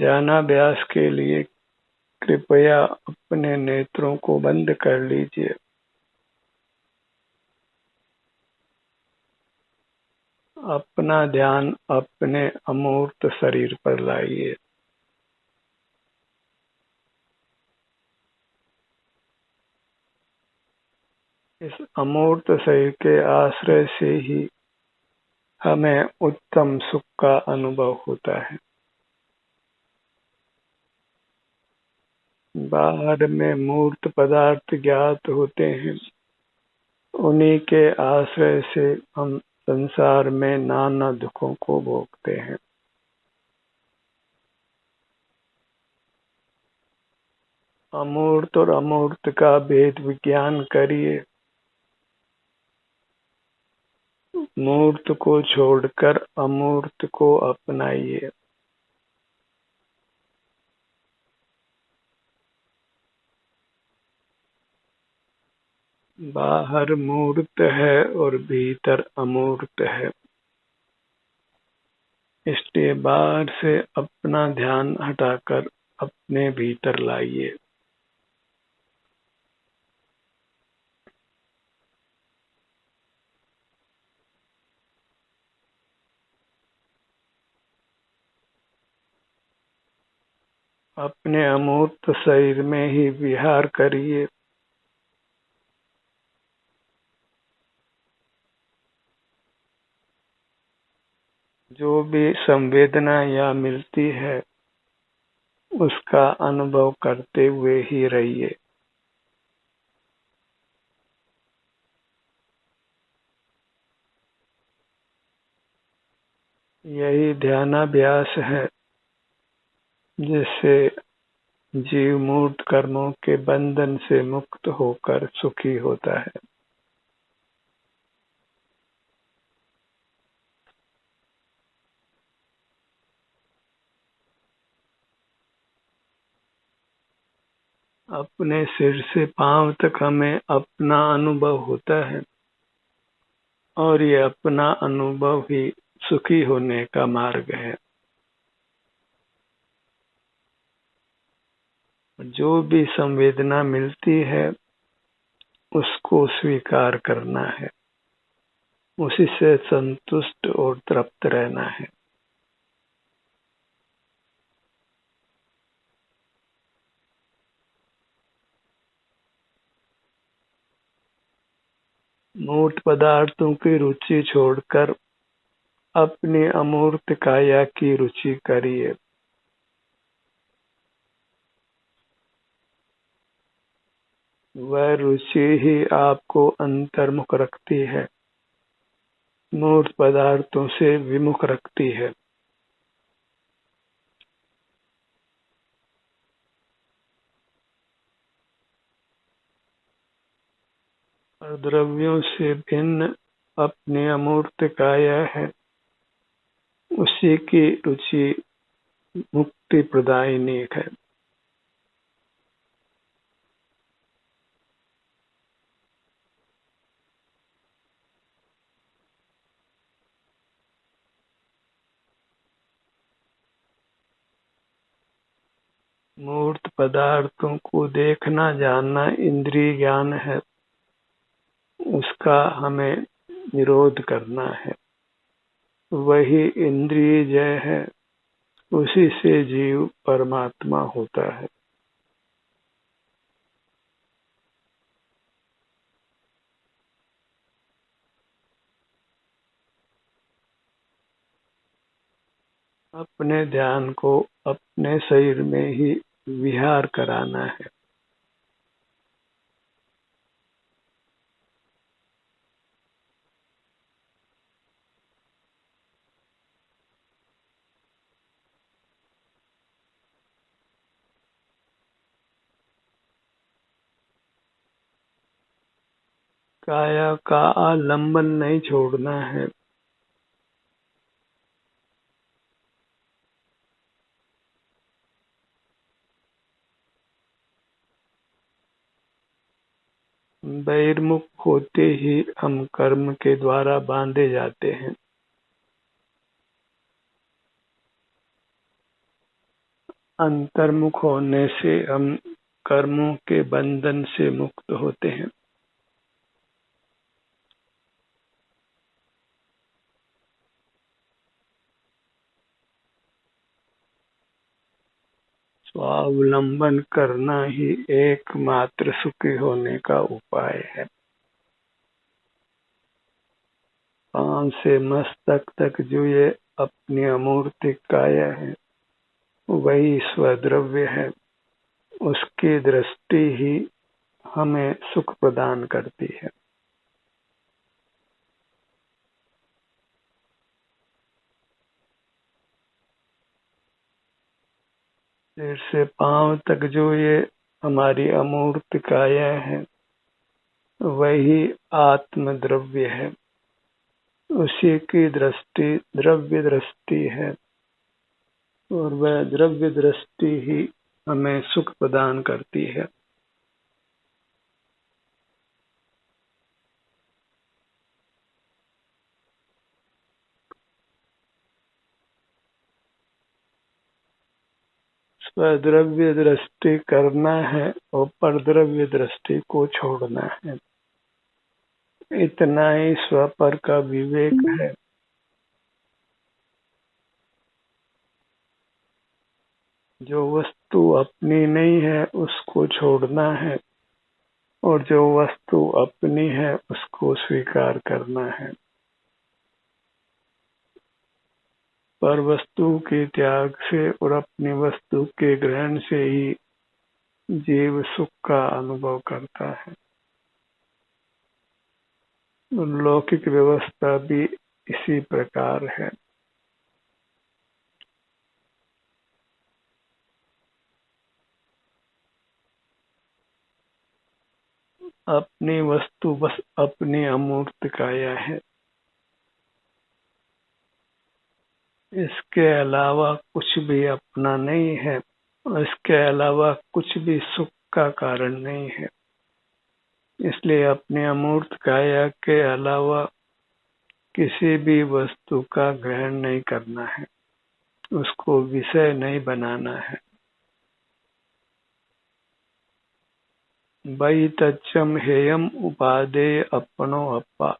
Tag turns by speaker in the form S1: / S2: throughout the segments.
S1: ध्यानाभ्यास के लिए कृपया अपने नेत्रों को बंद कर लीजिए। अपना ध्यान अपने अमूर्त शरीर पर लाइए। इस अमूर्त शरीर के आश्रय से ही हमें उत्तम सुख का अनुभव होता है। बाहर में मूर्त पदार्थ ज्ञात होते हैं, उन्हीं के आश्रय से हम संसार में नाना दुखों को भोगते हैं। अमूर्त और अमूर्त का भेद विज्ञान करिए। मूर्त को छोड़कर अमूर्त को अपनाइए। बाहर मूर्त है और भीतर अमूर्त है, इसलिए बाहर से अपना ध्यान हटाकर अपने भीतर लाइए। अपने अमूर्त शरीर में ही विहार करिए। जो भी संवेदना या मिलती है उसका अनुभव करते हुए ही रहिए। यही ध्यानाभ्यास है जिससे जीव मूर्त कर्मों के बंधन से मुक्त होकर सुखी होता है। अपने सिर से पांव तक हमें अपना अनुभव होता है और ये अपना अनुभव ही सुखी होने का मार्ग है। जो भी संवेदना मिलती है उसको स्वीकार करना है, उसी से संतुष्ट और तृप्त रहना है। मूर्त पदार्थों की रुचि छोड़कर अपनी अमूर्त काया की रुचि करिए। वह रुचि ही आपको अंतर्मुख रखती है, मूर्त पदार्थों से विमुख रखती है। और द्रव्यों से भिन्न अपनी अमूर्त काया है, उसी की रुचि मुक्ति प्रदायिनी है। मूर्त पदार्थों को देखना जानना इंद्रिय ज्ञान है, उसका हमें निरोध करना है। वही इंद्रिय जय है, उसी से जीव परमात्मा होता है। अपने ध्यान को अपने शरीर में ही विहार कराना है। काया का आलंबन नहीं छोड़ना है। बहिर्मुख होते ही हम कर्म के द्वारा बांधे जाते हैं। अंतर्मुख होने से हम कर्मों के बंधन से मुक्त होते हैं। स्वावलंबन करना ही एकमात्र सुखी होने का उपाय है। पांव से मस्तक तक जो ये अपनी अमूर्त काया है वही स्वद्रव्य है। उसकी दृष्टि ही हमें सुख प्रदान करती है। सिर से पांव तक जो ये हमारी अमूर्त काया है वही आत्म द्रव्य है। उसी की दृष्टि द्रव्य दृष्टि है और वह द्रव्य दृष्टि ही हमें सुख प्रदान करती है। स्वद्रव्य दृष्टि करना है और परद्रव्य दृष्टि को छोड़ना है। इतना ही स्वपर का विवेक है। जो वस्तु अपनी नहीं है उसको छोड़ना है और जो वस्तु अपनी है उसको स्वीकार करना है। पर वस्तु के त्याग से और अपनी वस्तु के ग्रहण से ही जीव सुख का अनुभव करता है। लौकिक व्यवस्था भी इसी प्रकार है। अपनी वस्तु बस अपनी अमूर्त काया है। इसके अलावा कुछ भी अपना नहीं है और इसके अलावा कुछ भी सुख का कारण नहीं है। इसलिए अपने अमूर्त काया के अलावा किसी भी वस्तु का ग्रहण नहीं करना है, उसको विषय नहीं बनाना है। वही तच्चम हेयम उपादेय अपनो अपा।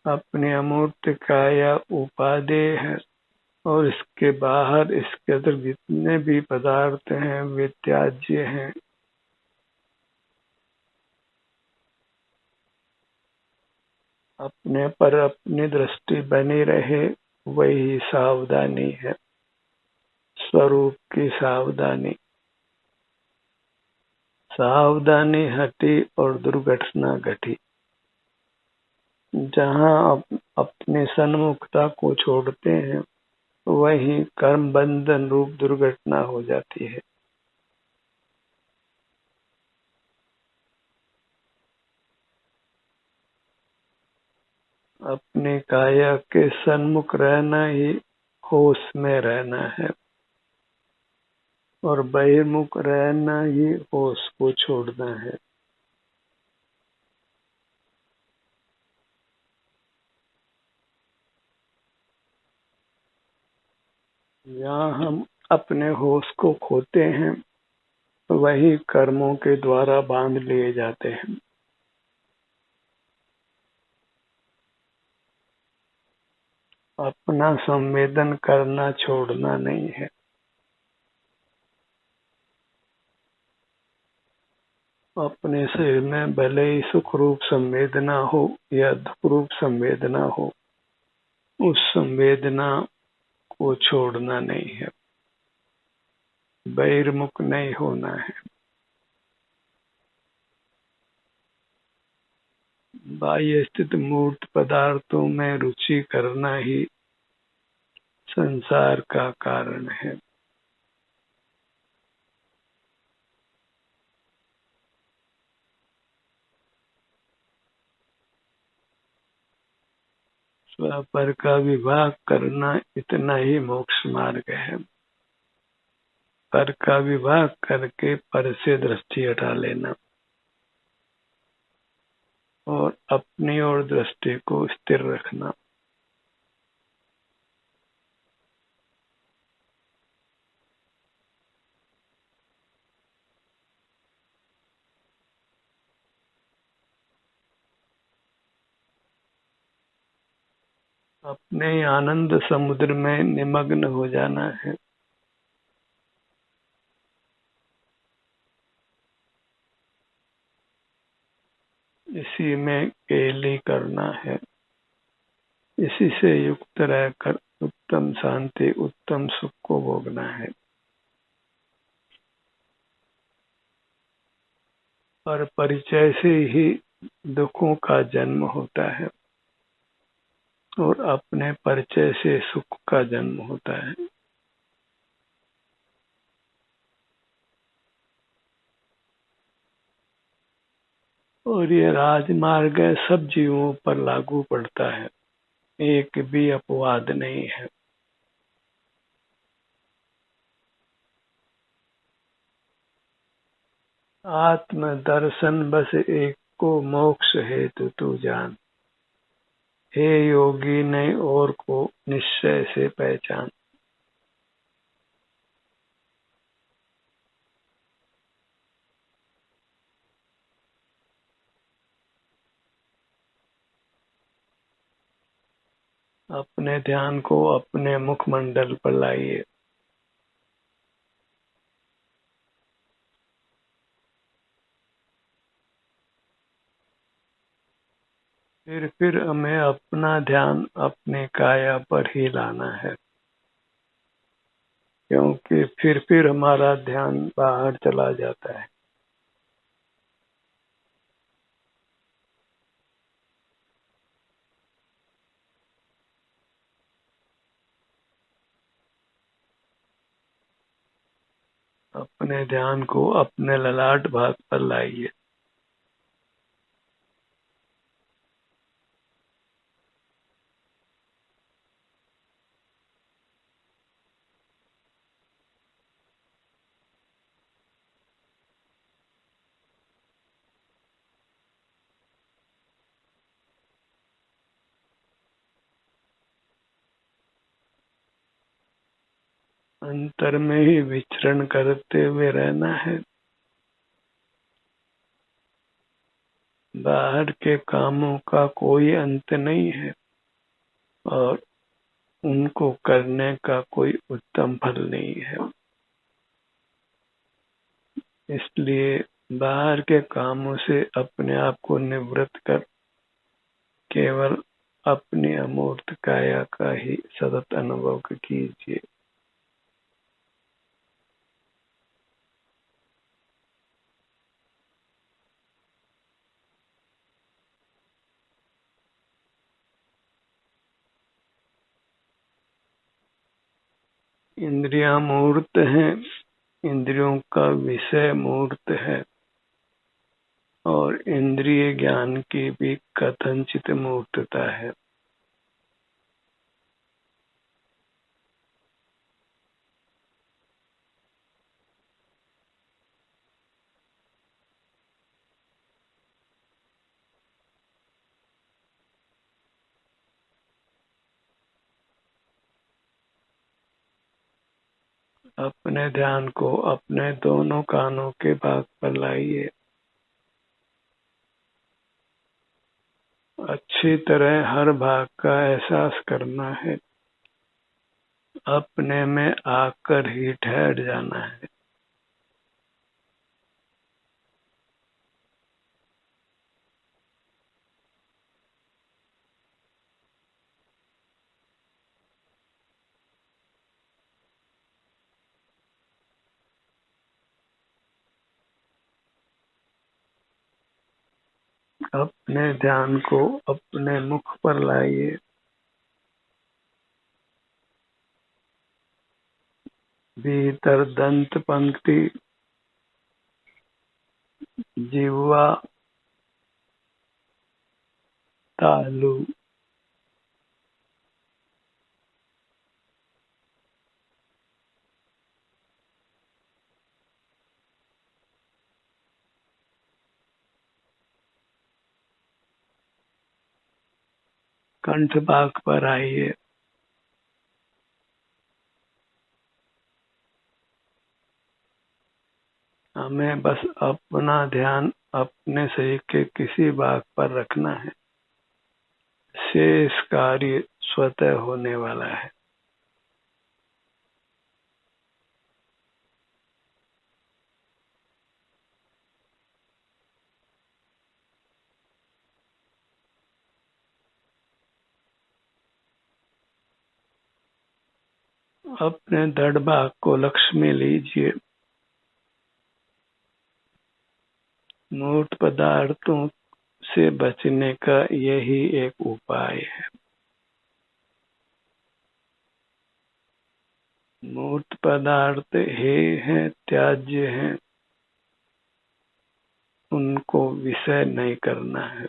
S1: अपने अमूर्त काया उपादेय है और इसके बाहर इसके अंदर जितने भी पदार्थ हैं वे त्याज्य हैं। अपने पर अपनी दृष्टि बनी रहे वही सावधानी है, स्वरूप की सावधानी। सावधानी हटी और दुर्घटना घटी। जहाँ अपने सन्मुखता को छोड़ते हैं वही कर्म बंधन रूप दुर्घटना हो जाती है। अपने काया के सन्मुख रहना ही होश में रहना है और बहिर्मुख रहना ही होश को छोड़ना है। यहाँ हम अपने होश को खोते हैं वही कर्मों के द्वारा बांध लिए जाते हैं। अपना संवेदन करना छोड़ना नहीं है। अपने शरीर में भले ही सुख रूप संवेदना हो या दुख रूप संवेदना हो, उस संवेदना को छोड़ना नहीं है, बहिर्मुख नहीं होना है। बाह्य स्थित मूर्त पदार्थों में रुचि करना ही संसार का कारण है। स्वपर का विभाग करना इतना ही मोक्ष मार्ग है। पर का विभाग करके पर से दृष्टि हटा लेना और अपनी ओर दृष्टि को स्थिर रखना। अपने आनंद समुद्र में निमग्न हो जाना है। इसी में केली करना है। इसी से युक्त रहकर उत्तम शांति, उत्तम सुख को भोगना है। और परिचय से ही दुखों का जन्म होता है और अपने परिचय से सुख का जन्म होता है। और ये राजमार्ग सब जीवों पर लागू पड़ता है, एक भी अपवाद नहीं है। आत्म दर्शन बस एक को मोक्ष हेतु तू जान, हे योगी ने और को निश्चय से पहचान। अपने ध्यान को अपने मुखमंडल पर लाइए। फिर हमें अपना ध्यान अपने काया पर ही लाना है, क्योंकि फिर हमारा ध्यान बाहर चला जाता है। अपने ध्यान को अपने ललाट भाग पर लाइए। अंतर में ही विचरण करते हुए रहना है। बाहर के कामों का कोई अंत नहीं है और उनको करने का कोई उत्तम फल नहीं है। इसलिए बाहर के कामों से अपने आप को निवृत्त कर केवल अपनी अमूर्त काया का ही सतत अनुभव कीजिए। इंद्रियां मूर्त हैं, इंद्रियों का विषय मूर्त है और इंद्रिय ज्ञान की भी कथनचित मूर्तता है। अपने ध्यान को अपने दोनों कानों के भाग पर लाइए। अच्छी तरह हर भाग का एहसास करना है। अपने में आकर ही ठहर जाना है। अपने ध्यान को अपने मुख पर लाइए। भीतर दंत पंक्ति, जिह्वा, तालु, कंठ भाग पर आइए। हमें बस अपना ध्यान अपने शरीर के किसी भाग पर रखना है। शेष कार्य स्वतः होने वाला है। अपने दृढ़ भाग को लक्ष्य में लीजिए। मूर्त पदार्थों से बचने का यही एक उपाय है। मूर्त पदार्थ हे हैं, त्याज्य हैं, उनको विषय नहीं करना है।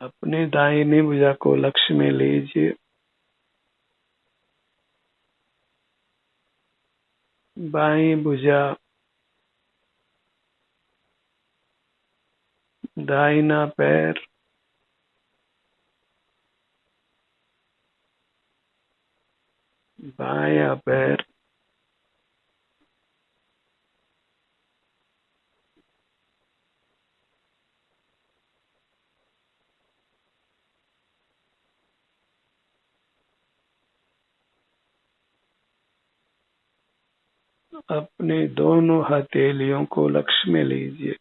S1: अपनी दाहिनी भुजा को लक्ष्य में लीजिए। बाईं भुजा, दाहिना पैर, बायां पैर, अपने दोनों हथेलियों को लक्ष्य में लीजिए।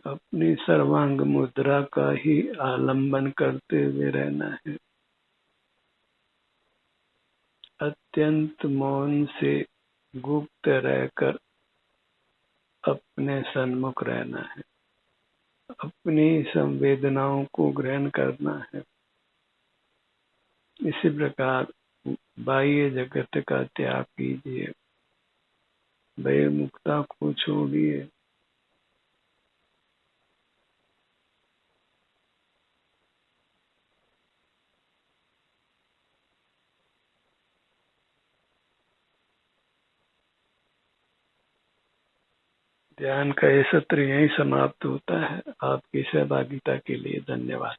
S1: अपनी सर्वांग मुद्रा का ही आलंबन करते हुए रहना है। अत्यंत मौन से गुप्त रहकर अपने सन्मुख रहना है। अपनी संवेदनाओं को ग्रहण करना है। इसी प्रकार बाह्य जगत का त्याग कीजिए। भय मुक्ता को छोड़िए। ध्यान का ये सत्र यहीं समाप्त होता है। आपकी सहभागिता के लिए धन्यवाद।